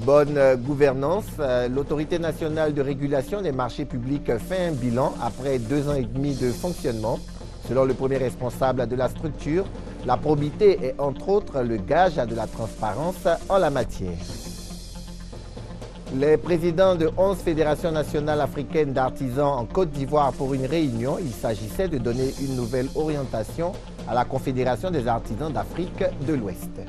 Bonne gouvernance, l'autorité nationale de régulation des marchés publics fait un bilan après 2 ans et demi de fonctionnement. Selon le premier responsable de la structure, la probité est entre autres le gage de la transparence en la matière. Les présidents de 11 fédérations nationales africaines d'artisans en Côte d'Ivoire pour une réunion. Il s'agissait de donner une nouvelle orientation à la Confédération des artisans d'Afrique de l'Ouest.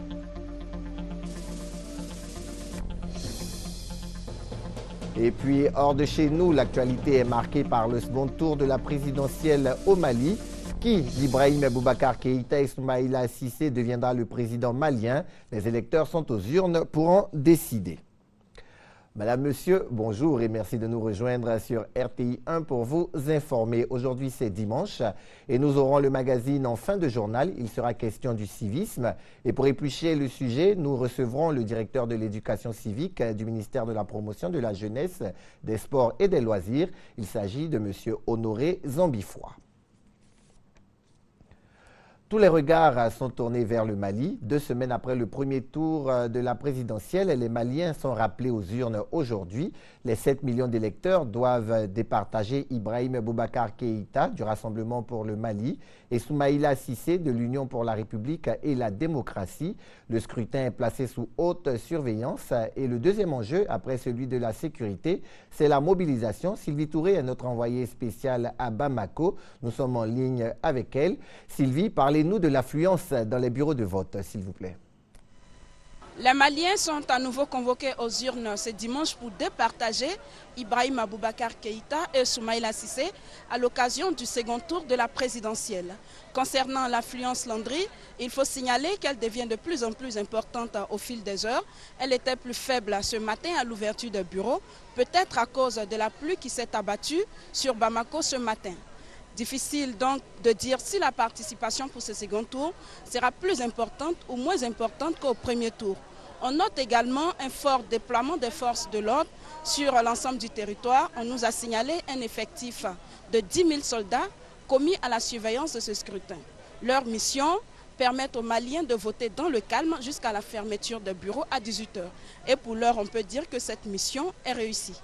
Et puis, hors de chez nous, l'actualité est marquée par le second tour de la présidentielle au Mali. Qui d'Ibrahim Boubacar Keïta et Soumaïla Cissé deviendra le président malien? Les électeurs sont aux urnes pour en décider. Madame, Monsieur, bonjour et merci de nous rejoindre sur RTI 1 pour vous informer. Aujourd'hui, c'est dimanche et nous aurons le magazine en fin de journal. Il sera question du civisme. Et pour éplucher le sujet, nous recevrons le directeur de l'éducation civique du ministère de la Promotion de la Jeunesse, des Sports et des Loisirs. Il s'agit de Monsieur Honoré Zambifois. Tous les regards sont tournés vers le Mali. 2 semaines après le premier tour de la présidentielle, les Maliens sont rappelés aux urnes aujourd'hui. Les 7 millions d'électeurs doivent départager Ibrahim Boubacar Keïta du Rassemblement pour le Mali et Soumaïla Cissé de l'Union pour la République et la démocratie. Le scrutin est placé sous haute surveillance et le deuxième enjeu, après celui de la sécurité, c'est la mobilisation. Sylvie Touré est notre envoyée spéciale à Bamako. Nous sommes en ligne avec elle. Sylvie, parlez-nous de l'affluence dans les bureaux de vote, s'il vous plaît. Les Maliens sont à nouveau convoqués aux urnes ce dimanche pour départager Ibrahim Boubacar Keïta et Soumaïla Cissé à l'occasion du second tour de la présidentielle. Concernant l'affluence Landry, il faut signaler qu'elle devient de plus en plus importante au fil des heures. Elle était plus faible ce matin à l'ouverture des bureaux, peut-être à cause de la pluie qui s'est abattue sur Bamako ce matin. Difficile donc de dire si la participation pour ce second tour sera plus importante ou moins importante qu'au premier tour. On note également un fort déploiement des forces de l'ordre sur l'ensemble du territoire. On nous a signalé un effectif de 10 000 soldats commis à la surveillance de ce scrutin. Leur mission permet aux Maliens de voter dans le calme jusqu'à la fermeture des bureaux à 18 h. Et pour l'heure, on peut dire que cette mission est réussie.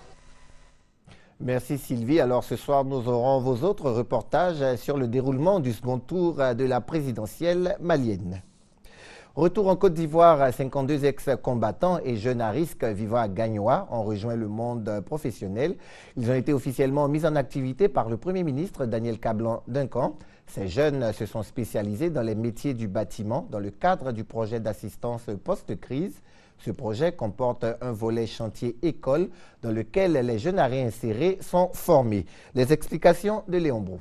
Merci Sylvie. Alors ce soir, nous aurons vos autres reportages sur le déroulement du second tour de la présidentielle malienne. Retour en Côte d'Ivoire, 52 ex-combattants et jeunes à risque vivant à Gagnoa ont rejoint le monde professionnel. Ils ont été officiellement mis en activité par le Premier ministre Daniel Kablan-Duncan. Ces jeunes se sont spécialisés dans les métiers du bâtiment dans le cadre du projet d'assistance post-crise. Ce projet comporte un volet chantier-école dans lequel les jeunes à réinsérer sont formés. Les explications de Léon Brou.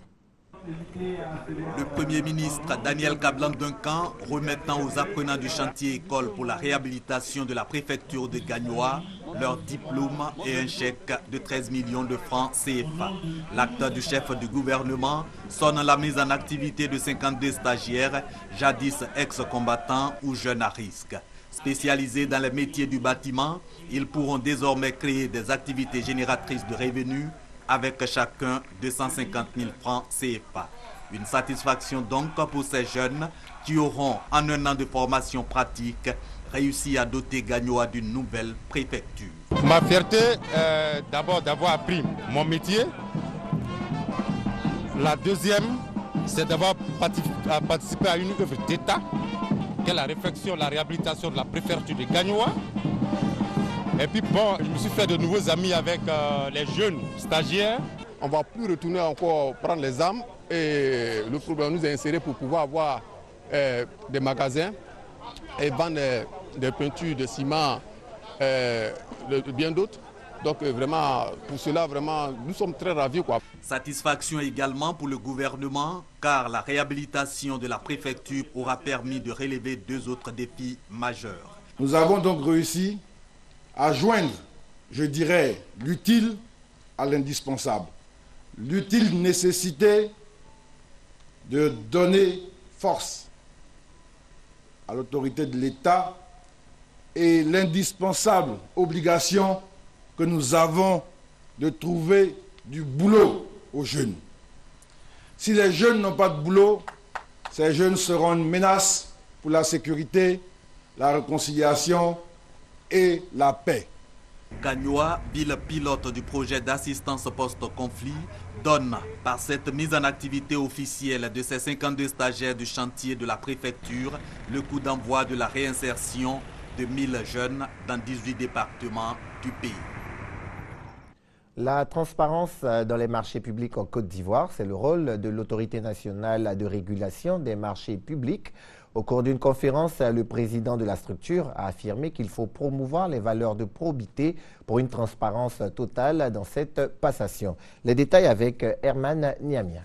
Le Premier ministre Daniel Kablan-Duncan remettant aux apprenants du chantier-école pour la réhabilitation de la préfecture de Gagnoa leur diplôme et un chèque de 13 millions de francs CFA. L'acte du chef du gouvernement sonne la mise en activité de 52 stagiaires, jadis ex-combattants ou jeunes à risque. Spécialisés dans les métiers du bâtiment, ils pourront désormais créer des activités génératrices de revenus avec chacun 250 000 francs CFA. Une satisfaction donc pour ces jeunes qui auront, en un an de formation pratique, réussi à doter Gagnoa d'une nouvelle préfecture. Ma fierté est d'abord d'avoir appris mon métier. La deuxième, c'est d'avoir participé à une œuvre d'État, qui est la réflexion, la réhabilitation de la préfecture de Gagnoa. Et puis bon, je me suis fait de nouveaux amis avec les jeunes stagiaires. On ne va plus retourner encore prendre les armes et le problème nous est inséré pour pouvoir avoir des magasins et vendre des peintures, de ciment, bien d'autres. Donc vraiment, pour cela, vraiment, nous sommes très ravis, quoi. Satisfaction également pour le gouvernement, car la réhabilitation de la préfecture aura permis de relever 2 autres défis majeurs. Nous avons donc réussi à joindre, je dirais, l'utile à l'indispensable. L'utile nécessité de donner force à l'autorité de l'État et l'indispensable obligation que nous avons de trouver du boulot aux jeunes. Si les jeunes n'ont pas de boulot, ces jeunes seront une menace pour la sécurité, la réconciliation et la paix. Gagnoa, ville pilote du projet d'assistance post-conflit, donne par cette mise en activité officielle de ces 52 stagiaires du chantier de la préfecture le coup d'envoi de la réinsertion de 1000 jeunes dans 18 départements du pays. La transparence dans les marchés publics en Côte d'Ivoire, c'est le rôle de l'autorité nationale de régulation des marchés publics. Au cours d'une conférence, le président de la structure a affirmé qu'il faut promouvoir les valeurs de probité pour une transparence totale dans cette passation. Les détails avec Herman Niamia.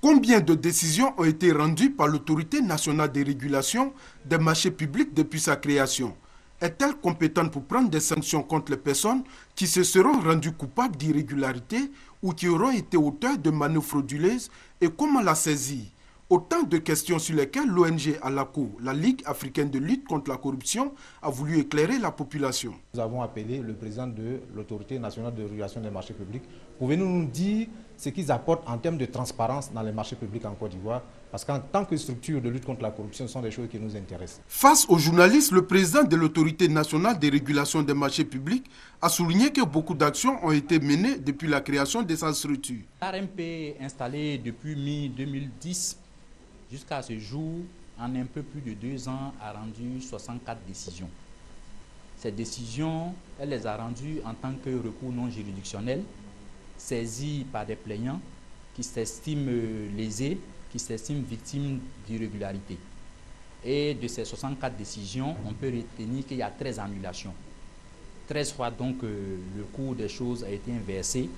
Combien de décisions ont été rendues par l'autorité nationale de régulation des marchés publics depuis sa création? Est-elle compétente pour prendre des sanctions contre les personnes qui se seront rendues coupables d'irrégularités ou qui auront été auteurs de manœuvres frauduleuses, et comment la saisir? Autant de questions sur lesquelles l'ONG ALACO, la Ligue africaine de lutte contre la corruption, a voulu éclairer la population. Nous avons appelé le président de l'autorité nationale de régulation des marchés publics. Pouvez-vous nous dire ce qu'ils apportent en termes de transparence dans les marchés publics en Côte d'Ivoire? Parce qu'en tant que structure de lutte contre la corruption, ce sont des choses qui nous intéressent. Face aux journalistes, le président de l'autorité nationale de régulation des marchés publics a souligné que beaucoup d'actions ont été menées depuis la création de sa structure. L'ARMP, installé depuis mi-2010, jusqu'à ce jour, en un peu plus de 2 ans, a rendu 64 décisions. Ces décisions, elle les a rendues en tant que recours non juridictionnel, saisis par des plaignants qui s'estiment lésés, qui s'estiment victimes d'irrégularités. Et de ces 64 décisions, on peut retenir qu'il y a 13 annulations. 13 fois donc le cours des choses a été inversé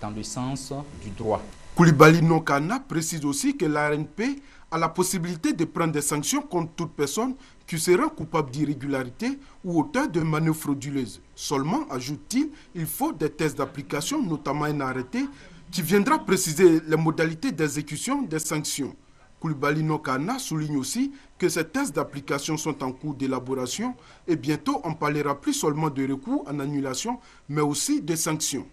dans le sens du droit. Koulibaly Nokana précise aussi que l'ARNP a la possibilité de prendre des sanctions contre toute personne qui sera coupable d'irrégularité ou auteur de manœuvres frauduleuses. Seulement, ajoute-t-il, il faut des tests d'application, notamment un arrêté, qui viendra préciser les modalités d'exécution des sanctions. Koulibaly Nokana souligne aussi que ces tests d'application sont en cours d'élaboration et bientôt on parlera plus seulement de recours en annulation, mais aussi de sanctions.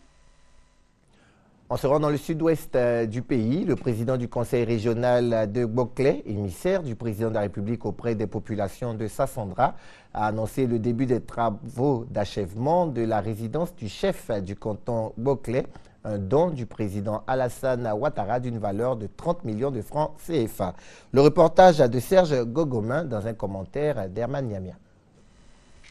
On se rend dans le sud-ouest du pays. Le président du conseil régional de Gbokle, émissaire du président de la République auprès des populations de Sassandra, a annoncé le début des travaux d'achèvement de la résidence du chef du canton Gbokle, un don du président Alassane Ouattara d'une valeur de 30 millions de francs CFA. Le reportage de Serge Gogomin dans un commentaire d'Herman Niamia.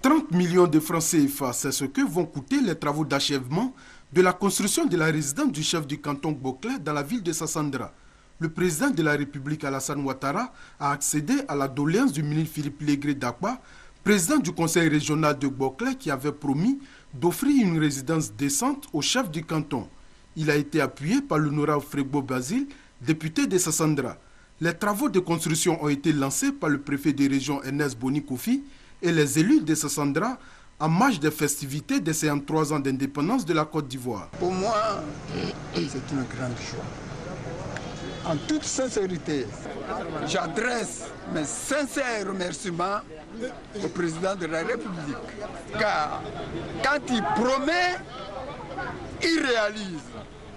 30 millions de francs CFA, c'est ce que vont coûter les travaux d'achèvement de la construction de la résidence du chef du canton Gbokle dans la ville de Sassandra. Le président de la République Alassane Ouattara a accédé à la doléance du ministre Philippe Légré Dakwa, président du conseil régional de Gbokle, qui avait promis d'offrir une résidence décente au chef du canton. Il a été appuyé par l'honorable Fregbo Basile, député de Sassandra. Les travaux de construction ont été lancés par le préfet de région Ernest Boni Kofi et les élus de Sassandra en marge des festivités des 53 ans d'indépendance de la Côte d'Ivoire. Pour moi, c'est une grande joie. En toute sincérité, j'adresse mes sincères remerciements au président de la République. Car quand il promet, il réalise.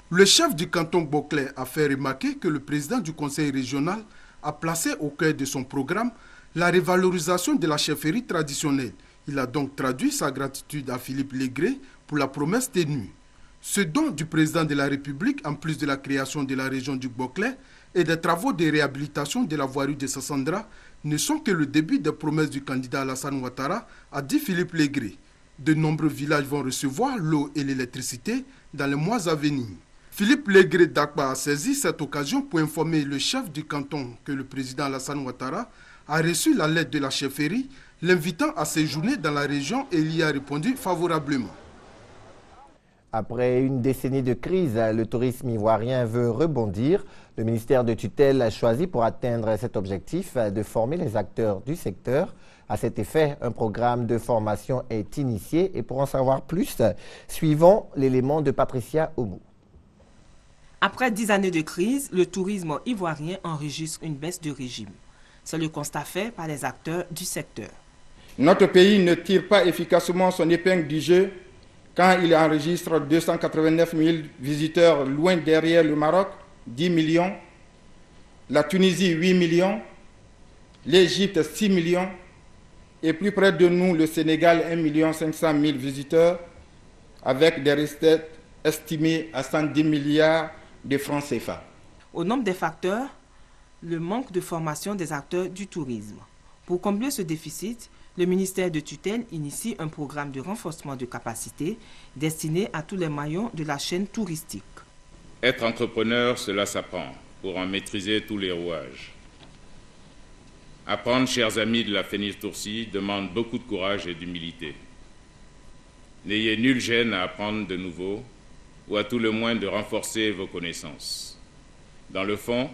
Le chef du canton Gbokle a fait remarquer que le président du conseil régional a placé au cœur de son programme la révalorisation de la chefferie traditionnelle. Il a donc traduit sa gratitude à Philippe Légré pour la promesse tenue. Ce don du président de la République, en plus de la création de la région du Gbokle et des travaux de réhabilitation de la voirie de Sassandra, ne sont que le début des promesses du candidat Alassane Ouattara, a dit Philippe Légré. De nombreux villages vont recevoir l'eau et l'électricité dans les mois à venir. Philippe Légré Dakba a saisi cette occasion pour informer le chef du canton que le président Alassane Ouattara a reçu la lettre de la chefferie l'invitant à séjourner dans la région et il y a répondu favorablement. Après une décennie de crise, le tourisme ivoirien veut rebondir. Le ministère de tutelle a choisi pour atteindre cet objectif de former les acteurs du secteur. À cet effet, un programme de formation est initié et pour en savoir plus, suivons l'élément de Patricia Oumou. Après 10 années de crise, le tourisme ivoirien enregistre une baisse de régime. C'est le constat fait par les acteurs du secteur. Notre pays ne tire pas efficacement son épingle du jeu quand il enregistre 289 000 visiteurs loin derrière le Maroc, 10 millions, la Tunisie 8 millions, l'Égypte 6 millions et plus près de nous le Sénégal 1 500 000 visiteurs avec des recettes estimées à 110 milliards de francs CFA. Au nombre des facteurs, le manque de formation des acteurs du tourisme. Pour combler ce déficit, le ministère de tutelle initie un programme de renforcement de capacité destiné à tous les maillons de la chaîne touristique. Être entrepreneur, cela s'apprend pour en maîtriser tous les rouages. Apprendre, chers amis de la Fénis-Tourcy, demande beaucoup de courage et d'humilité. N'ayez nulle gêne à apprendre de nouveau, ou à tout le moins de renforcer vos connaissances. Dans le fond,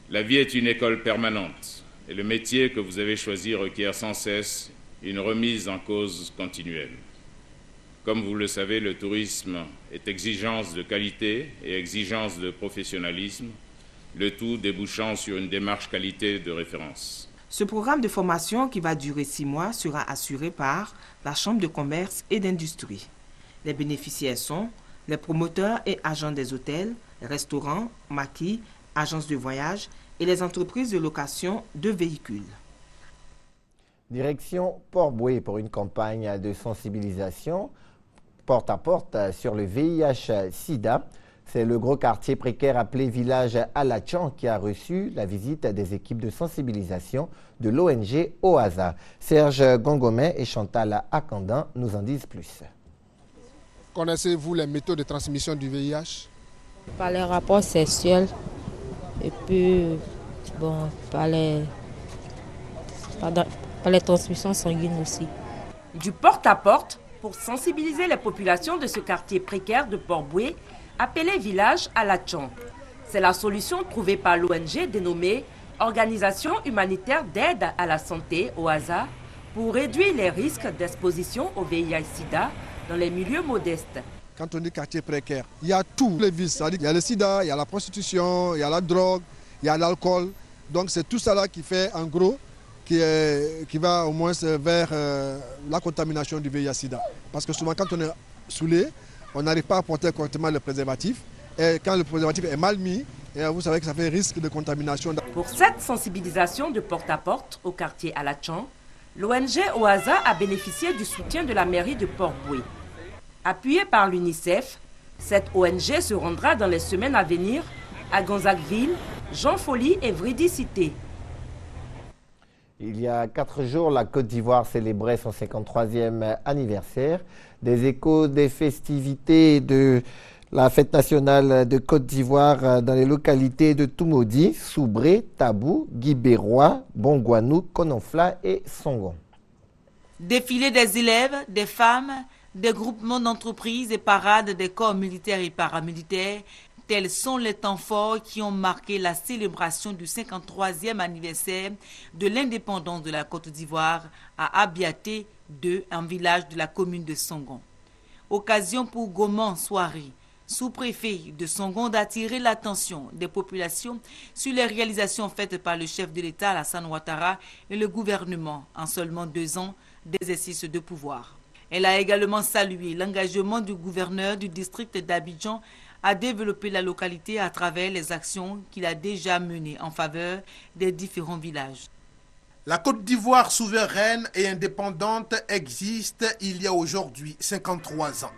la vie est une école permanente, et le métier que vous avez choisi requiert sans cesse une remise en cause continuelle. Comme vous le savez, le tourisme est exigence de qualité et exigence de professionnalisme, le tout débouchant sur une démarche qualité de référence. Ce programme de formation qui va durer 6 mois sera assuré par la Chambre de commerce et d'industrie. Les bénéficiaires sont les promoteurs et agents des hôtels, restaurants, maquis, agences de voyage et les entreprises de location de véhicules. Direction Port-Bouët pour une campagne de sensibilisation porte à porte sur le VIH-Sida. C'est le gros quartier précaire appelé Village Alachan qui a reçu la visite des équipes de sensibilisation de l'ONG OASA. Serge Gongomé et Chantal Akandan nous en disent plus. Connaissez-vous les méthodes de transmission du VIH? Par les rapports sexuels et puis par les transmissions sanguines aussi. Du porte-à-porte pour sensibiliser les populations de ce quartier précaire de Port-Bouët, appelé Village Alachan. C'est la solution trouvée par l'ONG dénommée Organisation humanitaire d'aide à la santé, OASA, pour réduire les risques d'exposition au VIH-Sida dans les milieux modestes. Quand on dit quartier précaire, il y a tous les vices. Il y a le sida, il y a la prostitution, il y a la drogue, il y a l'alcool. Donc c'est tout ça là qui fait en gros qui va au moins vers la contamination du VIH-Sida. Parce que souvent quand on est saoulé, on n'arrive pas à porter correctement le préservatif. Et quand le préservatif est mal mis, vous savez que ça fait risque de contamination. Pour cette sensibilisation de porte-à-porte au quartier Alachan, l'ONG OASA a bénéficié du soutien de la mairie de Port-Bouët. Appuyée par l'UNICEF, cette ONG se rendra dans les semaines à venir à Gonzagueville, Jean Folly et Vridi-Cité. Il y a 4 jours, la Côte d'Ivoire célébrait son 53e anniversaire. Des échos des festivités de la fête nationale de Côte d'Ivoire dans les localités de Toumoudi, Soubré, Tabou, Guibérois, Bongouanou, Kononfla et Songon. Défilé des élèves, des femmes, des groupements d'entreprises et parades des corps militaires et paramilitaires, tels sont les temps forts qui ont marqué la célébration du 53e anniversaire de l'indépendance de la Côte d'Ivoire à Abiaté 2, un village de la commune de Songon. Occasion pour Goman Soirée, sous-préfet de Songon, d'attirer l'attention des populations sur les réalisations faites par le chef de l'État Alassane Ouattara et le gouvernement en seulement 2 ans d'exercice de pouvoir. Elle a également salué l'engagement du gouverneur du district d'Abidjan à développer la localité à travers les actions qu'il a déjà menées en faveur des différents villages. La Côte d'Ivoire souveraine et indépendante existe il y a aujourd'hui 53 ans.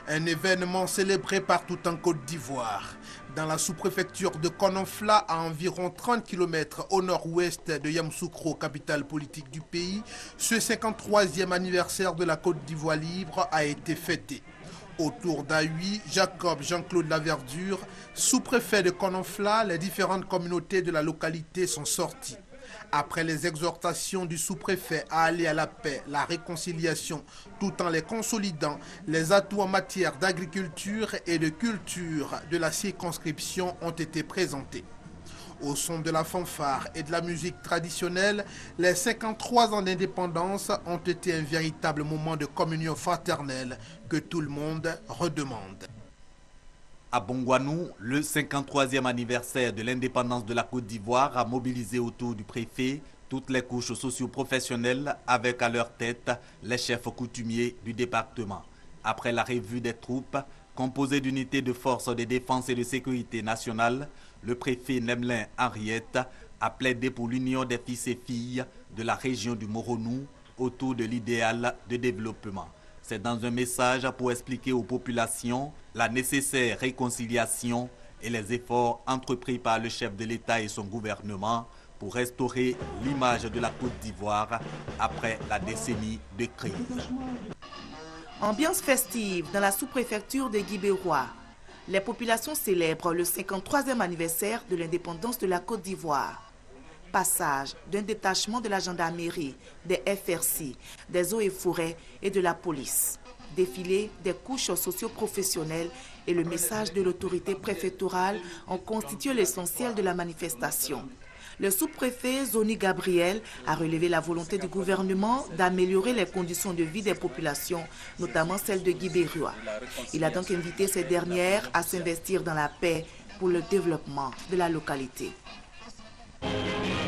Un événement célébré partout en Côte d'Ivoire. Dans la sous-préfecture de Kononfla, à environ 30 km au nord-ouest de Yamoussoukro, capitale politique du pays, ce 53e anniversaire de la Côte d'Ivoire libre a été fêté. Autour d'Ahui, Jacob Jean-Claude Laverdure, sous-préfet de Kononfla, les différentes communautés de la localité sont sorties. Après les exhortations du sous-préfet à aller à la paix, la réconciliation, tout en les consolidant, les atouts en matière d'agriculture et de culture de la circonscription ont été présentés. Au son de la fanfare et de la musique traditionnelle, les 53 ans d'indépendance ont été un véritable moment de communion fraternelle que tout le monde redemande. À Bongouanou, le 53e anniversaire de l'indépendance de la Côte d'Ivoire a mobilisé autour du préfet toutes les couches socio-professionnelles avec à leur tête les chefs coutumiers du département. Après la revue des troupes, composée d'unités de forces de défense et de sécurité nationale, le préfet Nemelin Henriette a plaidé pour l'union des fils et filles de la région du Moronou autour de l'idéal de développement. C'est dans un message pour expliquer aux populations la nécessaire réconciliation et les efforts entrepris par le chef de l'État et son gouvernement pour restaurer l'image de la Côte d'Ivoire après la décennie de crise. Ambiance festive dans la sous-préfecture de Guibérois. Les populations célèbrent le 53e anniversaire de l'indépendance de la Côte d'Ivoire. Passage d'un détachement de la gendarmerie, des FRC, des eaux et forêts et de la police. Défilé des couches socio-professionnelles et le message de l'autorité préfectorale ont constitué l'essentiel de la manifestation. Le sous-préfet Zoni Gabriel a relevé la volonté du gouvernement d'améliorer les conditions de vie des populations, notamment celles de Guibérois. Il a donc invité ces dernières à s'investir dans la paix pour le développement de la localité.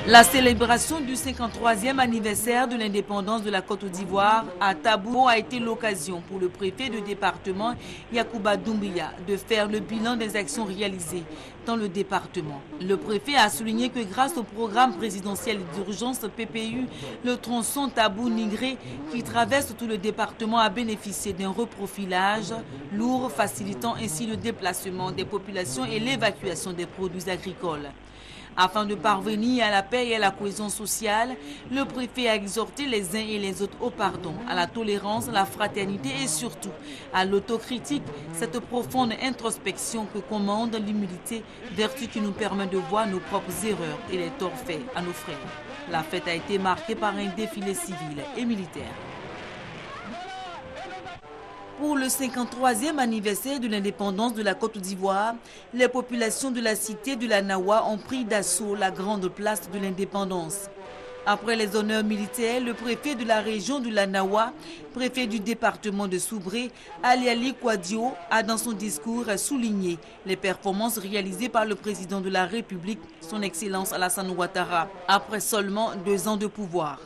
La célébration du 53e anniversaire de l'indépendance de la Côte d'Ivoire à Tabou a été l'occasion pour le préfet de département Yacouba Doumbia de faire le bilan des actions réalisées dans le département. Le préfet a souligné que grâce au programme présidentiel d'urgence PPU, le tronçon Tabou-Nigré qui traverse tout le département a bénéficié d'un reprofilage lourd, facilitant ainsi le déplacement des populations et l'évacuation des produits agricoles. Afin de parvenir à la paix et à la cohésion sociale, le préfet a exhorté les uns et les autres au pardon, à la tolérance, à la fraternité et surtout à l'autocritique, cette profonde introspection que commande l'humilité, vertu qui nous permet de voir nos propres erreurs et les torts faits à nos frères. La fête a été marquée par un défilé civil et militaire. Pour le 53e anniversaire de l'indépendance de la Côte d'Ivoire, les populations de la cité de la Nawa ont pris d'assaut la grande place de l'indépendance. Après les honneurs militaires, le préfet de la région de la Nawa, préfet du département de Soubré, Ali Kouadio, a dans son discours souligné les performances réalisées par le président de la République, son Excellence Alassane Ouattara, après seulement 2 ans de pouvoir.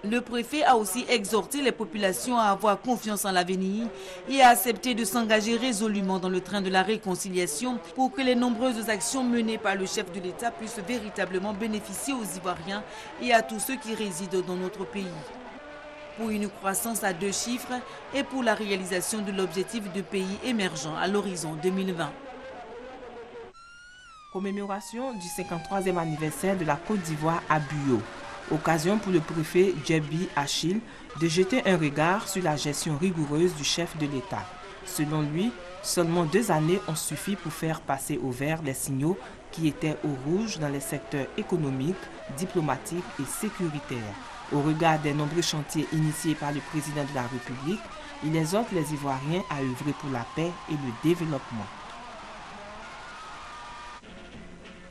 Le préfet a aussi exhorté les populations à avoir confiance en l'avenir et à accepter de s'engager résolument dans le train de la réconciliation pour que les nombreuses actions menées par le chef de l'État puissent véritablement bénéficier aux Ivoiriens et à tous ceux qui résident dans notre pays. Pour une croissance à 2 chiffres et pour la réalisation de l'objectif de pays émergent à l'horizon 2020. Commémoration du 53e anniversaire de la Côte d'Ivoire à Buyo. Occasion pour le préfet Djebi Achille de jeter un regard sur la gestion rigoureuse du chef de l'État. Selon lui, seulement 2 années ont suffi pour faire passer au vert les signaux qui étaient au rouge dans les secteurs économiques, diplomatiques et sécuritaires. Au regard des nombreux chantiers initiés par le président de la République, il exhorte les Ivoiriens à œuvrer pour la paix et le développement.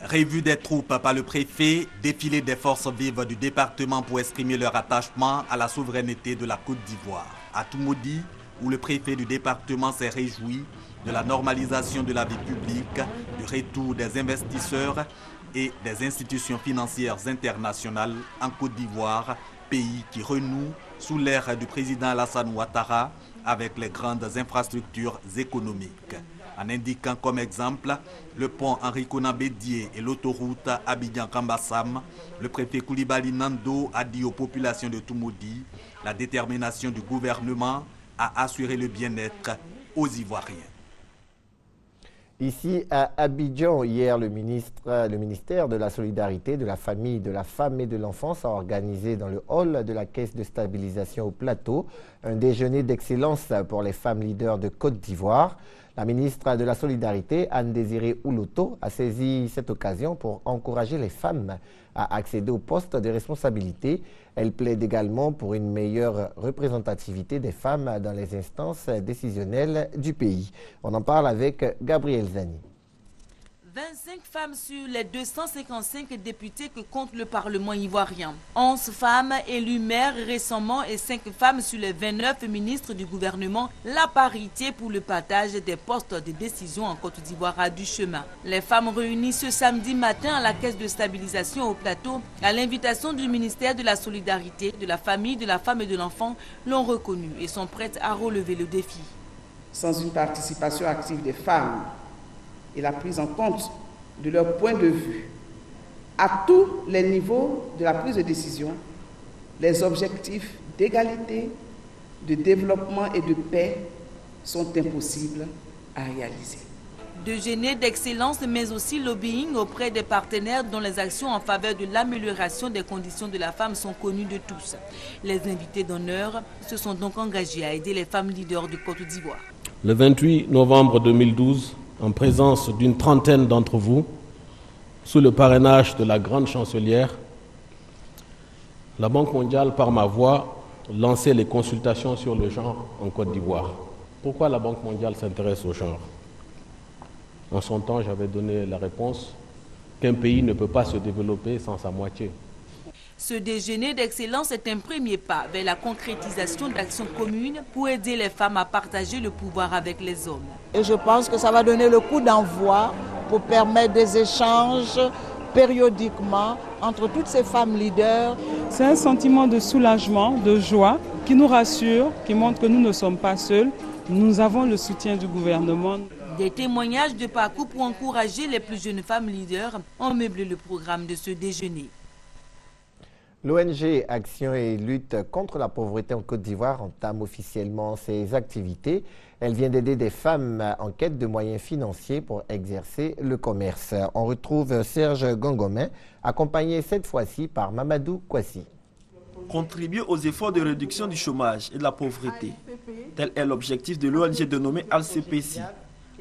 Revue des troupes par le préfet, défilé des forces vives du département pour exprimer leur attachement à la souveraineté de la Côte d'Ivoire. À Toumoudi, où le préfet du département s'est réjoui de la normalisation de la vie publique, du retour des investisseurs et des institutions financières internationales en Côte d'Ivoire, pays qui renoue sous l'ère du président Alassane Ouattara avec les grandes infrastructures économiques. En indiquant comme exemple le pont Henri Konan Bédié et l'autoroute Abidjan-Kambassam, le préfet Koulibaly Nando a dit aux populations de Toumoudi la détermination du gouvernement à assurer le bien-être aux Ivoiriens. Ici à Abidjan, hier, le ministère de la Solidarité, de la Famille, de la Femme et de l'Enfance a organisé dans le hall de la Caisse de stabilisation au Plateau un déjeuner d'excellence pour les femmes leaders de Côte d'Ivoire. La ministre de la Solidarité, Anne-Désirée Ouloto, a saisi cette occasion pour encourager les femmes à accéder aux postes de responsabilité. Elle plaide également pour une meilleure représentativité des femmes dans les instances décisionnelles du pays. On en parle avec Gabriel Zani. 25 femmes sur les 255 députés que compte le Parlement ivoirien. 11 femmes élues maires récemment et 5 femmes sur les 29 ministres du gouvernement. La parité pour le partage des postes de décision en Côte d'Ivoire a du chemin. Les femmes réunies ce samedi matin à la Caisse de stabilisation au Plateau, à l'invitation du ministère de la Solidarité, de la Famille, de la Femme et de l'Enfant, l'ont reconnu et sont prêtes à relever le défi. Sans une participation active des femmes et la prise en compte de leur point de vue à tous les niveaux de la prise de décision, les objectifs d'égalité, de développement et de paix sont impossibles à réaliser. Déjeuner d'excellence, mais aussi lobbying auprès des partenaires dont les actions en faveur de l'amélioration des conditions de la femme sont connues de tous. Les invités d'honneur se sont donc engagés à aider les femmes leaders de Côte d'Ivoire. Le 28 novembre 2012, en présence d'une trentaine d'entre vous, sous le parrainage de la grande chancelière, la Banque mondiale, par ma voix, lançait les consultations sur le genre en Côte d'Ivoire. Pourquoi la Banque mondiale s'intéresse au genre ? En son temps, j'avais donné la réponse qu'un pays ne peut pas se développer sans sa moitié. Ce déjeuner d'excellence est un premier pas vers la concrétisation d'actions communes pour aider les femmes à partager le pouvoir avec les hommes. Et je pense que ça va donner le coup d'envoi pour permettre des échanges périodiquement entre toutes ces femmes leaders. C'est un sentiment de soulagement, de joie qui nous rassure, qui montre que nous ne sommes pas seuls. Nous avons le soutien du gouvernement. Des témoignages de parcours pour encourager les plus jeunes femmes leaders ont meublé le programme de ce déjeuner. L'ONG Action et lutte contre la pauvreté en Côte d'Ivoire entame officiellement ses activités. Elle vient d'aider des femmes en quête de moyens financiers pour exercer le commerce. On retrouve Serge Gangomin, accompagné cette fois-ci par Mamadou Kwasi. Contribuer aux efforts de réduction du chômage et de la pauvreté. Tel est l'objectif de l'ONG dénommée ALCPC,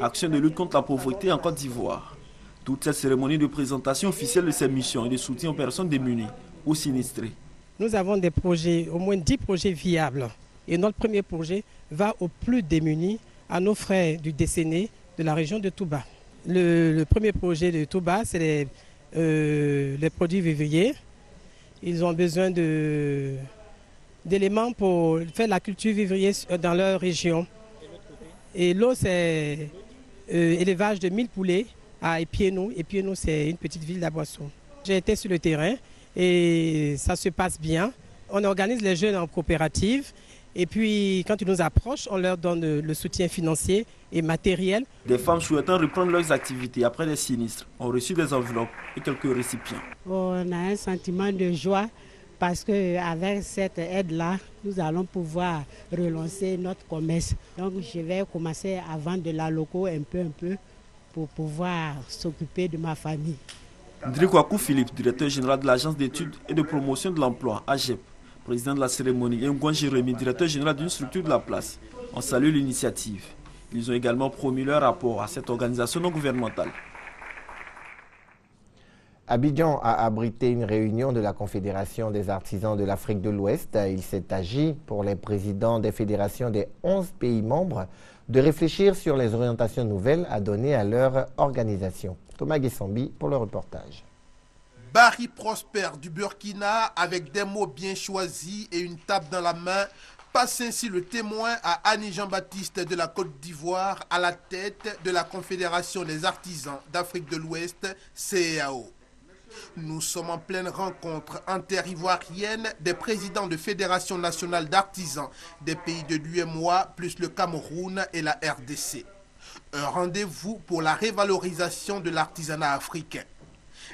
Action de lutte contre la pauvreté en Côte d'Ivoire. Toute cette cérémonie de présentation officielle de ces missions et de soutien aux personnes démunies ou sinistrées. Nous avons des projets, au moins 10 projets viables. Et notre premier projet va aux plus démunis, à nos frères du décéné de la région de Touba. Le premier projet de Touba, c'est les produits vivriers. Ils ont besoin d'éléments pour faire la culture vivrier dans leur région. Et l'autre, c'est élevage de 1000 poulets à Epienou. Epienou, c'est une petite ville d'Aboisson. J'ai été sur le terrain et ça se passe bien. On organise les jeunes en coopérative et puis quand ils nous approchent, on leur donne le soutien financier et matériel. Des femmes souhaitant reprendre leurs activités après les sinistres ont reçu des enveloppes et quelques récipients. On a un sentiment de joie parce qu'avec cette aide-là, nous allons pouvoir relancer notre commerce. Donc je vais commencer à vendre de la loco un peu pour pouvoir s'occuper de ma famille. Ndrikwakou Philippe, directeur général de l'Agence d'études et de promotion de l'emploi, AGEP, président de la cérémonie, et Ngouan Jérémy, directeur général d'une structure de la place, ont salué l'initiative. Ils ont également promu leur rapport à cette organisation non gouvernementale. Abidjan a abrité une réunion de la Confédération des artisans de l'Afrique de l'Ouest. Il s'est agi pour les présidents des fédérations des 11 pays membres de réfléchir sur les orientations nouvelles à donner à leur organisation. Thomas Guessambi pour le reportage. Barry Prosper du Burkina, avec des mots bien choisis et une tape dans la main, passe ainsi le témoin à Annie Jean-Baptiste de la Côte d'Ivoire à la tête de la Confédération des artisans d'Afrique de l'Ouest, CEAO. Nous sommes en pleine rencontre interivoirienne des présidents de fédérations nationales d'artisans des pays de l'UEMOA, plus le Cameroun et la RDC. Un rendez-vous pour la révalorisation de l'artisanat africain.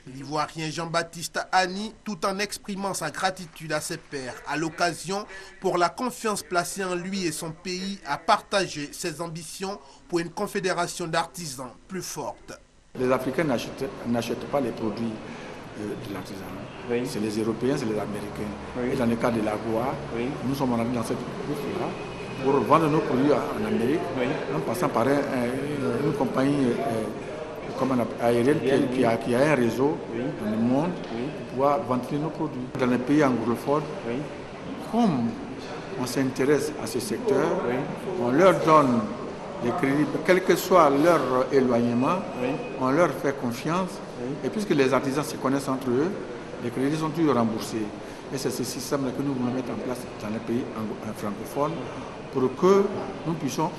L'Ivoirien Jean-Baptiste Annie, tout en exprimant sa gratitude à ses pairs, à l'occasion pour la confiance placée en lui et son pays, à partager ses ambitions pour une confédération d'artisans plus forte. Les Africains n'achètent pas les produits de l'artisanat. Oui. C'est les Européens, c'est les Américains. Oui. Et dans le cas de l'agua, oui, nous sommes allés dans cette bourse-là pour vendre nos produits en Amérique, oui, en passant par une compagnie aérienne qui a un réseau, oui, dans le monde, oui, pour pouvoir vendre nos produits. Dans les pays anglophones, oui, comme on s'intéresse à ce secteur, oui, on leur donne des crédits, quel que soit leur éloignement, oui, on leur fait confiance. Oui. Et puisque les artisans se connaissent entre eux, les crédits sont toujours remboursés. Et c'est ce système que nous voulons mettre en place dans les pays francophones pour que nous puissions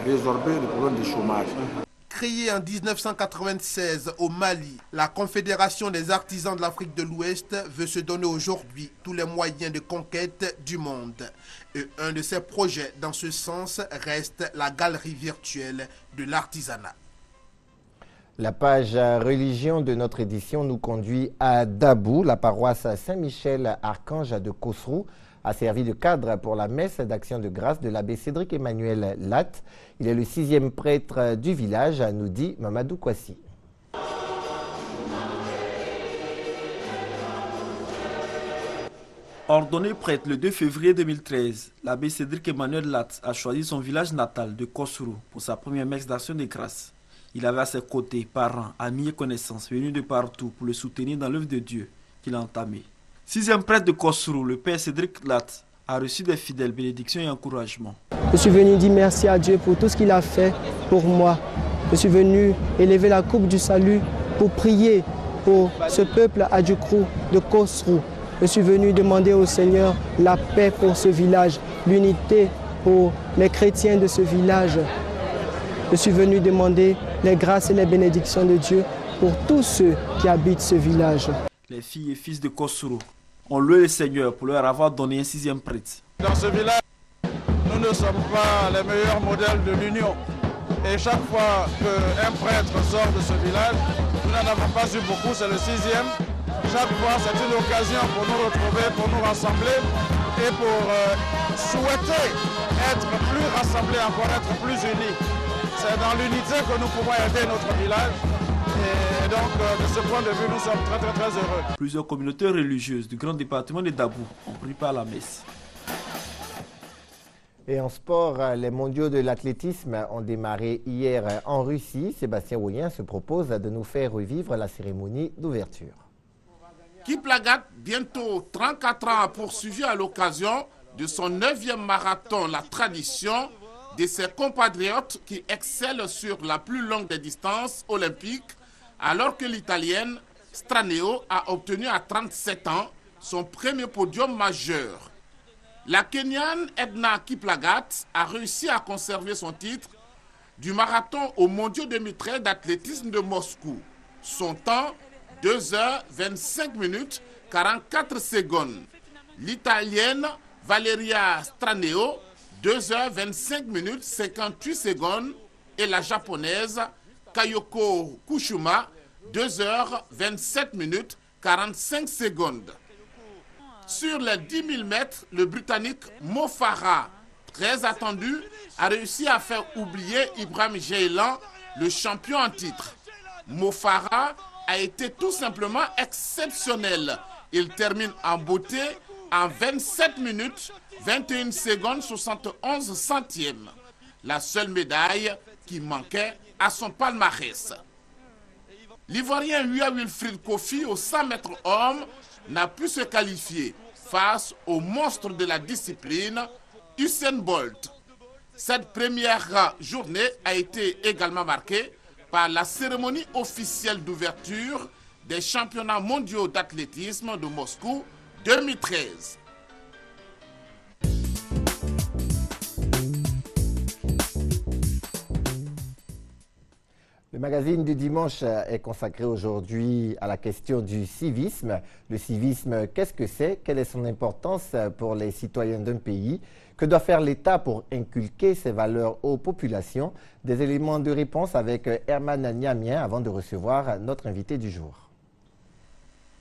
résorber le problème du chômage. Créée en 1996 au Mali, la Confédération des artisans de l'Afrique de l'Ouest veut se donner aujourd'hui tous les moyens de conquête du monde. Et un de ses projets dans ce sens reste la galerie virtuelle de l'artisanat. La page religion de notre édition nous conduit à Dabou, la paroisse Saint-Michel-Archange de Kosrou, a servi de cadre pour la messe d'action de grâce de l'abbé Cédric Emmanuel Latte. Il est le 6e prêtre du village, nous dit Mamadou Kwasi. Ordonné prêtre le 2 février 2013, l'abbé Cédric Emmanuel Latte a choisi son village natal de Kossourou pour sa première messe d'action de grâce. Il avait à ses côtés parents, amis et connaissances venus de partout pour le soutenir dans l'œuvre de Dieu qu'il a entamée. 6e prêtre de Kossourou, le père Cédric Latte a reçu des fidèles bénédictions et encouragements. Je suis venu dire merci à Dieu pour tout ce qu'il a fait pour moi. Je suis venu élever la coupe du salut pour prier pour ce peuple adjoukrou de Kossourou. Je suis venu demander au Seigneur la paix pour ce village, l'unité pour les chrétiens de ce village. Je suis venu demander les grâces et les bénédictions de Dieu pour tous ceux qui habitent ce village. Les filles et fils de Kossourou ont loué le Seigneur pour leur avoir donné un 6e prêtre. Dans ce village, nous ne sommes pas les meilleurs modèles de l'union. Et chaque fois qu'un prêtre sort de ce village, nous n'en avons pas eu beaucoup, c'est le 6e. Chaque fois, c'est une occasion pour nous retrouver, pour nous rassembler et pour souhaiter être plus rassemblés, encore être plus unis. C'est dans l'unité que nous pouvons aider notre village. Et donc, de ce point de vue, nous sommes très, très, très heureux. Plusieurs communautés religieuses du grand département de Dabou ont pris part à la messe. Et en sport, les mondiaux de l'athlétisme ont démarré hier en Russie. Sébastien Ouyen se propose de nous faire revivre la cérémonie d'ouverture. Kiplagat, bientôt 34 ans, a poursuivi à l'occasion de son 9e marathon la tradition de ses compatriotes qui excellent sur la plus longue des distances olympiques, alors que l'Italienne Straneo a obtenu à 37 ans son premier podium majeur. La Kenyane Edna Kiplagat a réussi à conserver son titre du marathon aux mondiaux 2013 d'athlétisme de Moscou. Son temps, 2h25 minutes 44 secondes. L'Italienne Valeria Straneo, 2h25 minutes 58 secondes. Et la Japonaise Kayoko Kushuma, 2h27 minutes 45 secondes. Sur les 10 000 mètres, le Britannique Mo Farah, très attendu, a réussi à faire oublier Ibrahim Jailan, le champion en titre. Mo Farah a été tout simplement exceptionnel. Il termine en beauté en 27 minutes, 21 secondes, 71 centièmes. La seule médaille qui manquait à son palmarès. L'Ivoirien Huya Wilfried Kofi, au 100 mètres hommes, n'a pu se qualifier face au monstre de la discipline, Usain Bolt. Cette première journée a été également marquée par la cérémonie officielle d'ouverture des championnats mondiaux d'athlétisme de Moscou 2013. Le magazine du dimanche est consacré aujourd'hui à la question du civisme. Le civisme, qu'est-ce que c'est? Quelle est son importance pour les citoyens d'un pays? Que doit faire l'État pour inculquer ses valeurs aux populations? Des éléments de réponse avec Herman Niamien avant de recevoir notre invité du jour.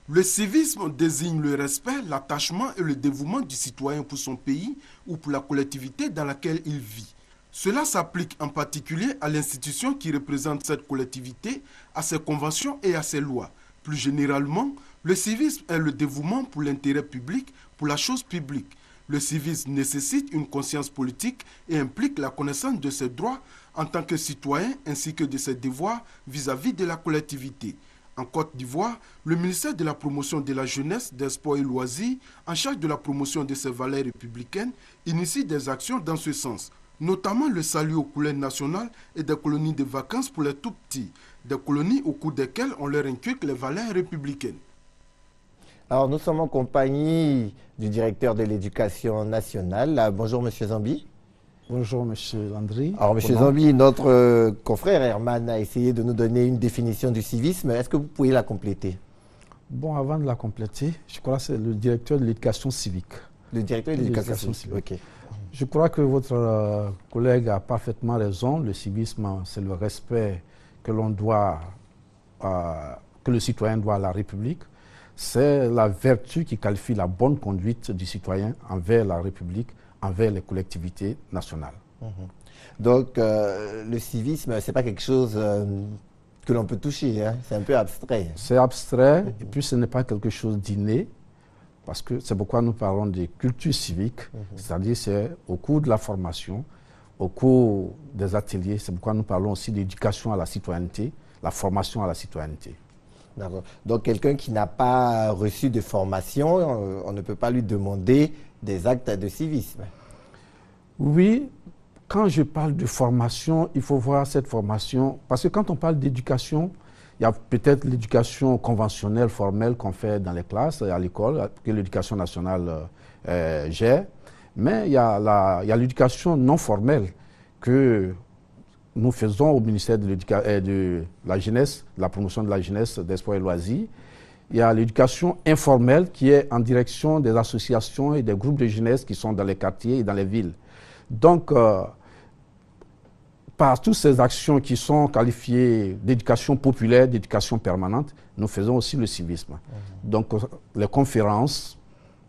Le civisme désigne le respect, l'attachement et le dévouement du citoyen pour son pays ou pour la collectivité dans laquelle il vit. Cela s'applique en particulier à l'institution qui représente cette collectivité, à ses conventions et à ses lois. Plus généralement, le civisme est le dévouement pour l'intérêt public, pour la chose publique. Le civisme nécessite une conscience politique et implique la connaissance de ses droits en tant que citoyen ainsi que de ses devoirs vis-à-vis de la collectivité. En Côte d'Ivoire, le ministère de la Promotion de la Jeunesse, des Sports et Loisirs, en charge de la promotion de ces valeurs républicaines, initie des actions dans ce sens. Notamment le salut aux couleurs nationales et des colonies de vacances pour les tout-petits, des colonies au cours desquelles on leur inculque les valeurs républicaines. Alors nous sommes en compagnie du directeur de l'éducation nationale. Bonjour Monsieur Zambi. Bonjour Monsieur Landry. Alors Monsieur Zambi, notre confrère Herman a essayé de nous donner une définition du civisme. Est-ce que vous pouvez la compléter? Bon, avant de la compléter, je crois que c'est le directeur de l'éducation civique. Le directeur de l'éducation civique, ok. Je crois que votre collègue a parfaitement raison. Le civisme, c'est le respect que l'on doit, que le citoyen doit à la République. c'est la vertu qui qualifie la bonne conduite du citoyen envers la République, envers les collectivités nationales. Donc, le civisme, ce n'est pas quelque chose que l'on peut toucher, hein? C'est un peu abstrait. C'est abstrait, et puis ce n'est pas quelque chose d'inné, parce que c'est pourquoi nous parlons de culture civique, c'est-à-dire c'est au cours de la formation, au cours des ateliers, c'est pourquoi nous parlons aussi d'éducation à la citoyenneté, la formation à la citoyenneté. D'accord. Donc quelqu'un qui n'a pas reçu de formation, on ne peut pas lui demander des actes de civisme. Oui, quand je parle de formation, il faut voir cette formation, parce que quand on parle d'éducation, il y a peut-être l'éducation conventionnelle, formelle qu'on fait dans les classes, à l'école, que l'éducation nationale gère, mais il y a l'éducation non formelle que nous faisons au ministère de la Jeunesse, de la promotion de la jeunesse, des sports et loisirs. Il y a l'éducation informelle qui est en direction des associations et des groupes de jeunesse qui sont dans les quartiers et dans les villes. Donc, par toutes ces actions qui sont qualifiées d'éducation populaire, d'éducation permanente, nous faisons aussi le civisme. Donc, les conférences,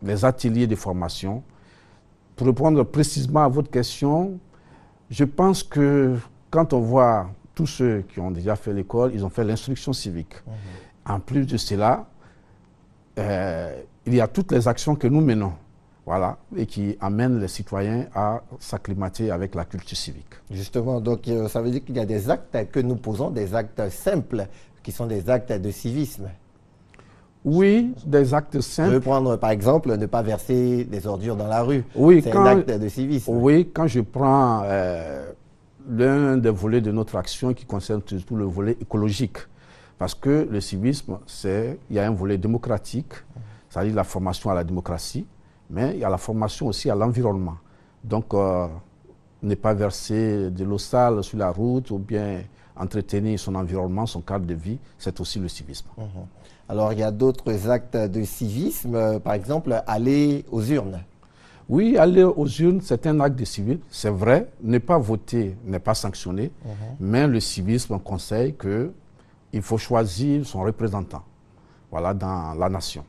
les ateliers de formation. Pour répondre précisément à votre question, je pense que quand on voit tous ceux qui ont déjà fait l'école, ils ont fait l'instruction civique. En plus de cela, il y a toutes les actions que nous menons, voilà, et qui amènent les citoyens à s'acclimater avec la culture civique. Justement, donc ça veut dire qu'il y a des actes que nous posons, des actes simples, qui sont des actes de civisme. Oui, des actes simples. Je veux prendre par exemple ne pas verser des ordures dans la rue. Oui, c'est un acte de civisme. Oui, quand je prends l'un des volets de notre action qui concerne surtout le volet écologique. Parce que le civisme, il y a un volet démocratique, c'est-à-dire la formation à la démocratie, mais il y a la formation aussi à l'environnement. Donc, ne pas verser de l'eau sale sur la route ou bien entretenir son environnement, son cadre de vie, c'est aussi le civisme. Alors, il y a d'autres actes de civisme, par exemple, aller aux urnes. Oui, aller aux urnes, c'est un acte de civisme, c'est vrai. Ne pas voter n'est pas sanctionné, mais le civisme conseille qu'il faut choisir son représentant, voilà, dans la nation.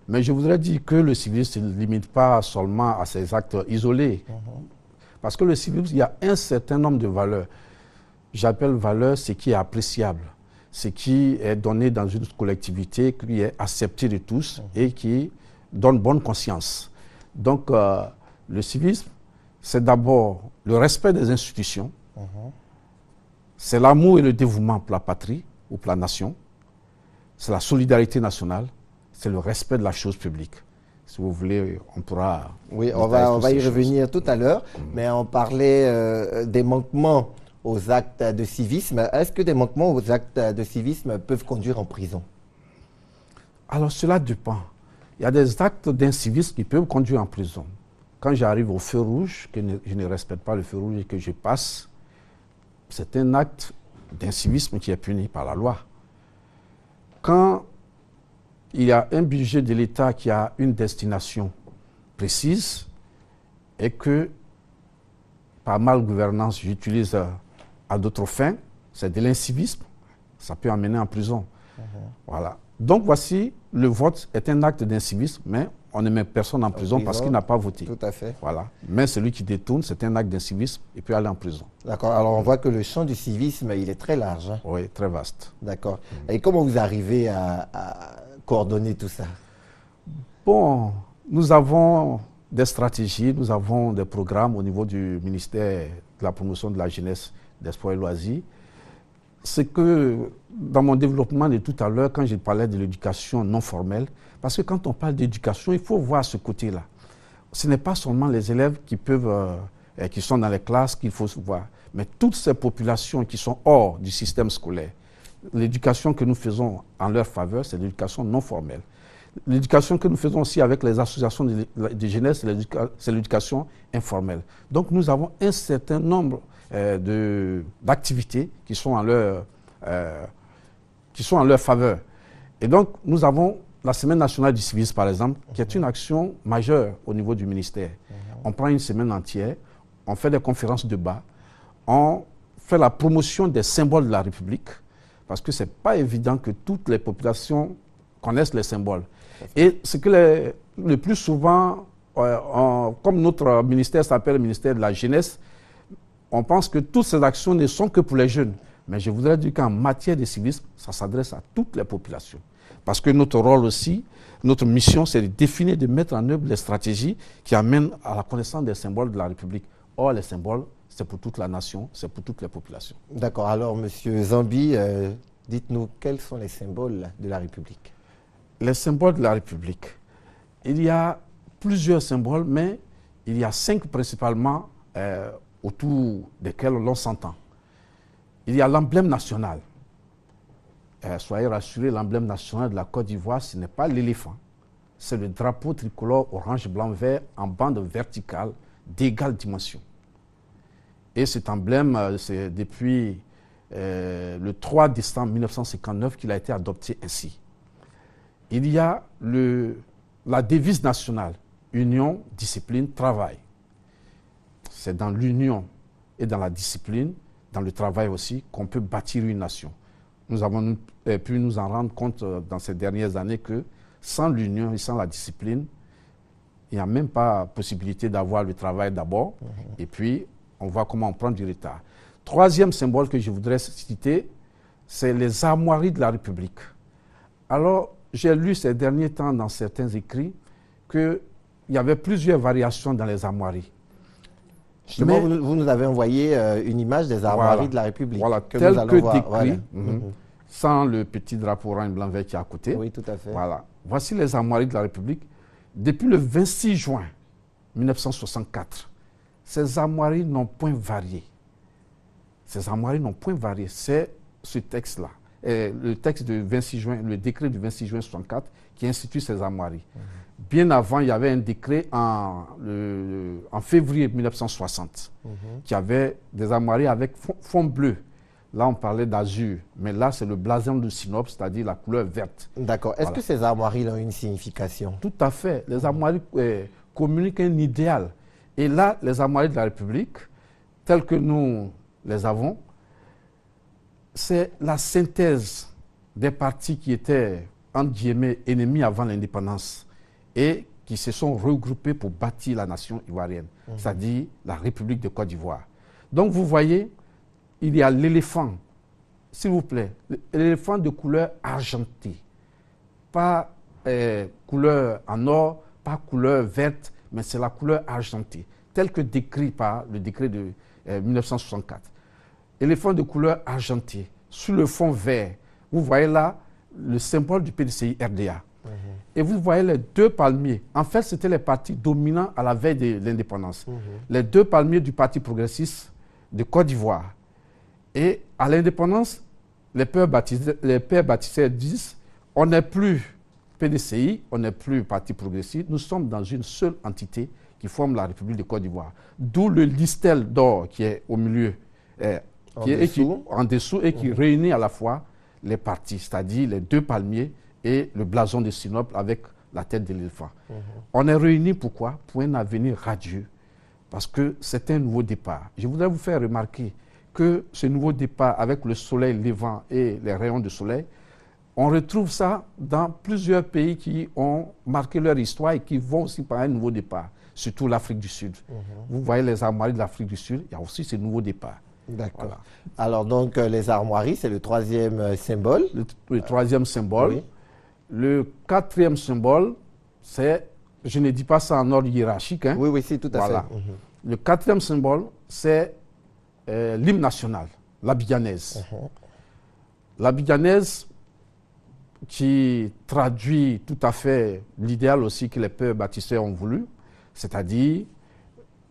Mais je voudrais dire que le civisme ne se limite pas seulement à ces actes isolés. Parce que le civisme, il y a un certain nombre de valeurs. J'appelle valeur ce qui est appréciable, ce qui est donné dans une collectivité, qui est accepté de tous et qui donne bonne conscience. Donc, le civisme, c'est d'abord le respect des institutions, c'est l'amour et le dévouement pour la patrie ou pour la nation, c'est la solidarité nationale, c'est le respect de la chose publique. Si vous voulez, on pourra... Oui, on va y revenir tout à l'heure, mais on parlait des manquements aux actes de civisme. Est-ce que des manquements aux actes de civisme peuvent conduire en prison? Alors, cela dépend. Il y a des actes d'incivisme qui peuvent conduire en prison. Quand j'arrive au feu rouge, que je ne respecte pas le feu rouge et que je passe, c'est un acte d'incivisme qui est puni par la loi. Quand il y a un budget de l'État qui a une destination précise et que, par malgouvernance, j'utilise à d'autres fins, c'est de l'incivisme, ça peut amener en prison. Voilà. Donc voici, le vote est un acte d'incivisme, mais on ne met personne en prison parce qu'il n'a pas voté. Tout à fait. Voilà. Mais celui qui détourne, c'est un acte d'incivisme, il peut aller en prison. D'accord. Alors on voit que le champ du civisme, il est très large. Hein? Oui, très vaste. D'accord. Et comment vous arrivez à coordonner tout ça? Bon, nous avons des stratégies, nous avons des programmes au niveau du ministère de la promotion de la jeunesse, des sports et loisirs. C'est que dans mon développement de tout à l'heure, quand je parlais de l'éducation non formelle, parce que quand on parle d'éducation, il faut voir ce côté-là. Ce n'est pas seulement les élèves qui sont dans les classes qu'il faut voir, mais toutes ces populations qui sont hors du système scolaire. L'éducation que nous faisons en leur faveur, c'est l'éducation non formelle. L'éducation que nous faisons aussi avec les associations de jeunesse, c'est l'éducation informelle. Donc nous avons un certain nombre d'activités qui sont en leur faveur. Et donc, nous avons la Semaine nationale du civisme, par exemple, qui est une action majeure au niveau du ministère. On prend une semaine entière, on fait des conférences de débat, on fait la promotion des symboles de la République, parce que ce n'est pas évident que toutes les populations connaissent les symboles. Et ce que le plus souvent, comme notre ministère s'appelle le ministère de la jeunesse, on pense que toutes ces actions ne sont que pour les jeunes. Mais je voudrais dire qu'en matière de civisme, ça s'adresse à toutes les populations. Parce que notre rôle aussi, notre mission, c'est de définir, de mettre en œuvre les stratégies qui amènent à la connaissance des symboles de la République. Or, les symboles, c'est pour toute la nation, c'est pour toutes les populations. D'accord. Alors, M. Zambi, dites-nous, quels sont les symboles de la République? Les symboles de la République. Il y a plusieurs symboles, mais il y a 5 principalement autour desquels l'on s'entend. Il y a l'emblème national. Soyez rassurés, l'emblème national de la Côte d'Ivoire, ce n'est pas l'éléphant. C'est le drapeau tricolore orange, blanc, vert en bande verticale d'égale dimension. Et cet emblème, c'est depuis le 3 décembre 1959 qu'il a été adopté ainsi. Il y a la devise nationale, union, discipline, travail. C'est dans l'union et dans la discipline, dans le travail aussi, qu'on peut bâtir une nation. Nous avons pu nous en rendre compte dans ces dernières années que sans l'union et sans la discipline, il n'y a même pas possibilité d'avoir le travail d'abord, et puis on voit comment on prend du retard. Troisième symbole que je voudrais citer, c'est les armoiries de la République. Alors, j'ai lu ces derniers temps dans certains écrits qu'il y avait plusieurs variations dans les armoiries. Justement, vous nous avez envoyé une image des armoiries de la République. Voilà, que tel nous allons que voir. décrit, sans le petit drapeau orange blanc vert qui est à côté. Oui, tout à fait. Voilà. Voici les armoiries de la République. Depuis le 26 juin 1964, ces armoiries n'ont point varié. Ces armoiries n'ont point varié. C'est ce texte-là. Le texte de 26 juin, le décret du 26 juin 1964 qui institue ces armoiries. Bien avant, il y avait un décret en février 1960 qui avait des armoiries avec fond bleu. Là, on parlait d'azur, mais là, c'est le blason de Sinope, c'est-à-dire la couleur verte. D'accord. Est-ce que ces armoiries ont une signification? Tout à fait. Les armoiries communiquent un idéal. Et là, les armoiries de la République, telles que nous les avons, c'est la synthèse des partis qui étaient, entre guillemets, ennemis avant l'indépendance et qui se sont regroupés pour bâtir la nation ivoirienne, c'est-à-dire la République de Côte d'Ivoire. Donc, vous voyez, il y a l'éléphant, s'il vous plaît, l'éléphant de couleur argentée, pas couleur en or, pas couleur verte, mais c'est la couleur argentée, telle que décrit par le décret de 1964. Éléphant de couleur argentée, sur le fond vert, vous voyez là le symbole du PDCI RDA. Et vous voyez les 2 palmiers. En fait, c'était les partis dominants à la veille de l'indépendance. Les 2 palmiers du Parti progressiste de Côte d'Ivoire. Et à l'indépendance, les pères baptisés disent on n'est plus PDCI, on n'est plus Parti progressiste, nous sommes dans une seule entité qui forme la République de Côte d'Ivoire. D'où le listel d'or qui est au milieu, en dessous et qui réunit à la fois les partis, c'est-à-dire les 2 palmiers et le blason de Sinope avec la tête de l'éléphant. On est réunis pourquoi? Pour un avenir radieux, parce que c'est un nouveau départ. Je voudrais vous faire remarquer que ce nouveau départ avec le soleil levant et les rayons de soleil, on retrouve ça dans plusieurs pays qui ont marqué leur histoire et qui vont aussi par un nouveau départ, surtout l'Afrique du Sud. Vous voyez les armoiries de l'Afrique du Sud, il y a aussi ce nouveau départ. D'accord. Voilà. Alors donc les armoiries, c'est le 3e symbole. Le 3e symbole. Oui. Le 4e symbole, c'est, je ne dis pas ça en ordre hiérarchique. Hein. Oui, c'est tout à fait. Le 4e symbole, c'est l'hymne national, l'abidjanaise. L'abidjanaise qui traduit tout à fait l'idéal aussi que les pères baptiseurs ont voulu, c'est-à-dire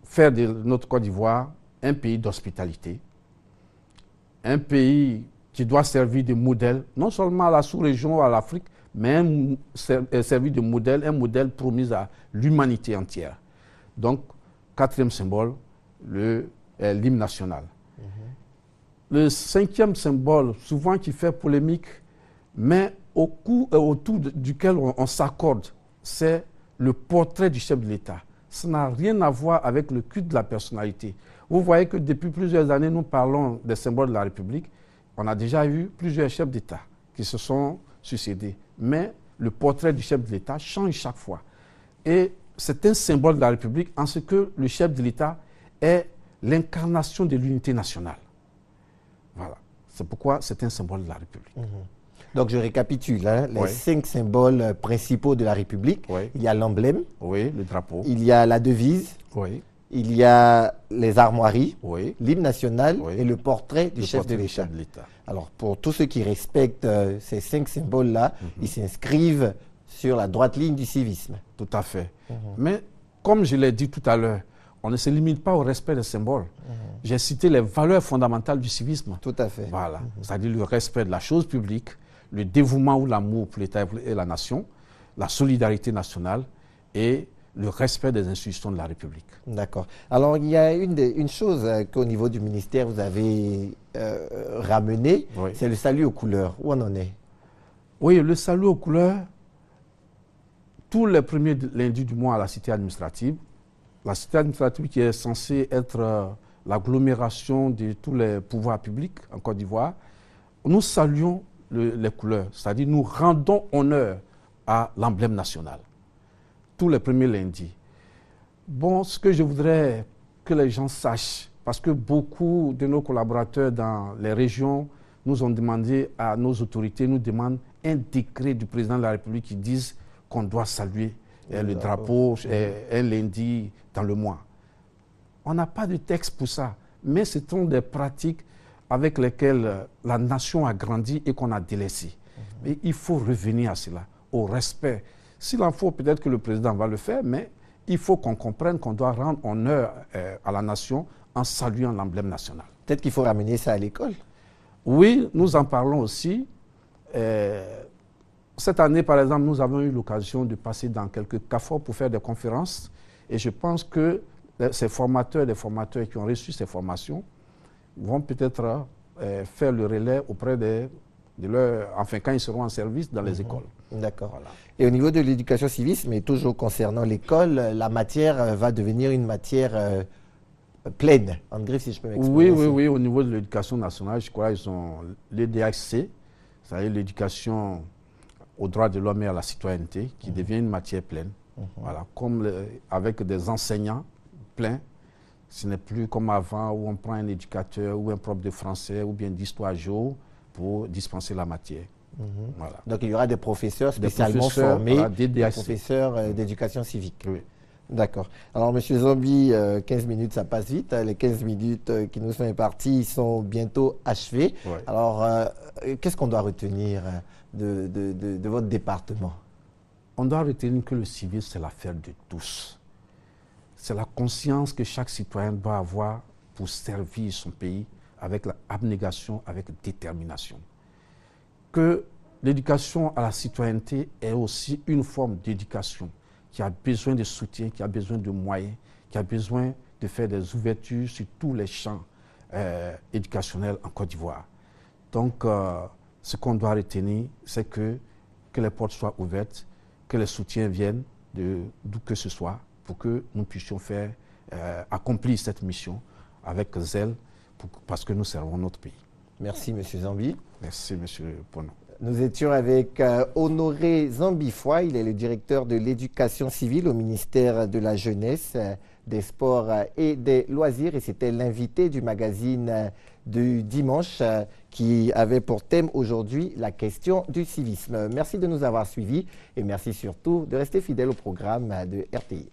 faire de notre Côte d'Ivoire un pays d'hospitalité, un pays qui doit servir de modèle, non seulement à la sous-région ou à l'Afrique, mais servir de modèle, un modèle promis à l'humanité entière. Donc, 4e symbole, l'hymne national. Le 5e symbole, souvent qui fait polémique, mais autour duquel on s'accorde, c'est le portrait du chef de l'État. Ça n'a rien à voir avec le culte de la personnalité. Vous voyez que depuis plusieurs années, nous parlons des symboles de la République. On a déjà eu plusieurs chefs d'État qui se sont succédés. Mais le portrait du chef de l'État change chaque fois. Et c'est un symbole de la République en ce que le chef de l'État est l'incarnation de l'unité nationale. Voilà. C'est pourquoi c'est un symbole de la République. Donc je récapitule, hein, les 5 symboles principaux de la République. Il y a l'emblème. Oui, le drapeau. Il y a la devise. Oui. Il y a les armoiries, l'hymne national et le portrait du chef de l'État. Alors pour tous ceux qui respectent ces 5 symboles-là, ils s'inscrivent sur la droite ligne du civisme. Tout à fait. Mais comme je l'ai dit tout à l'heure, on ne se limite pas au respect des symboles. J'ai cité les valeurs fondamentales du civisme. Tout à fait. Voilà. C'est-à-dire le respect de la chose publique, le dévouement ou l'amour pour l'État et la nation, la solidarité nationale et le respect des institutions de la République. D'accord. Alors, il y a une chose qu'au niveau du ministère, vous avez ramenée, c'est le salut aux couleurs. Où on en est? Oui, le salut aux couleurs, tous les premiers lundis du mois à la cité administrative, qui est censée être l'agglomération de tous les pouvoirs publics en Côte d'Ivoire, nous saluons les couleurs, c'est-à-dire nous rendons honneur à l'emblème national. Tous les premiers lundis. Bon, ce que je voudrais que les gens sachent, parce que beaucoup de nos collaborateurs dans les régions nous ont demandé, à nos autorités, nous demandent un décret du président de la République qui dise qu'on doit saluer le drapeau un lundi dans le mois. On n'a pas de texte pour ça, mais ce sont des pratiques avec lesquelles la nation a grandi et qu'on a délaissé. Mais il faut revenir à cela, au respect. S'il en faut, peut-être que le président va le faire, mais il faut qu'on comprenne qu'on doit rendre honneur à la nation en saluant l'emblème national. Peut-être qu'il faut ramener ça à l'école. Oui, nous en parlons aussi. Cette année, par exemple, nous avons eu l'occasion de passer dans quelques CAFOR pour faire des conférences. Et je pense que ces formateurs, les formateurs qui ont reçu ces formations, vont peut-être faire le relais auprès de leurs... Enfin, quand ils seront en service dans les écoles. D'accord. Voilà. Et au niveau de l'éducation civisme, mais toujours concernant l'école, la matière va devenir une matière pleine. André, si je peux m'exprimer. Oui. Au niveau de l'éducation nationale, je crois qu'ils ont l'EDHC, c'est-à-dire l'éducation aux droits de l'homme et à la citoyenneté, qui devient une matière pleine. Voilà, comme avec des enseignants pleins. Ce n'est plus comme avant où on prend un éducateur ou un prof de français ou bien d'histoire géo pour dispenser la matière. Voilà. Donc il y aura des professeurs spécialement formés, voilà, des professeurs d'éducation civique. Oui. D'accord. Alors, M. Zombi, 15 minutes, ça passe vite. Les 15 minutes qui nous sont imparties sont bientôt achevées. Ouais. Alors, qu'est-ce qu'on doit retenir de votre département? On doit retenir que le civisme, c'est l'affaire de tous. C'est la conscience que chaque citoyen doit avoir pour servir son pays avec abnégation, avec détermination. Que l'éducation à la citoyenneté est aussi une forme d'éducation qui a besoin de soutien, qui a besoin de moyens, qui a besoin de faire des ouvertures sur tous les champs éducationnels en Côte d'Ivoire. Donc, ce qu'on doit retenir, c'est que les portes soient ouvertes, que les soutiens viennent d'où que ce soit, pour que nous puissions faire accomplir cette mission avec zèle, parce que nous servons notre pays. Merci, M. Zambi. Merci, M. Pono. Nous étions avec Honoré Zambifoy, il est le directeur de l'éducation civile au ministère de la Jeunesse, des Sports et des Loisirs. Et c'était l'invité du magazine du dimanche qui avait pour thème aujourd'hui la question du civisme. Merci de nous avoir suivis et merci surtout de rester fidèle au programme de RTI.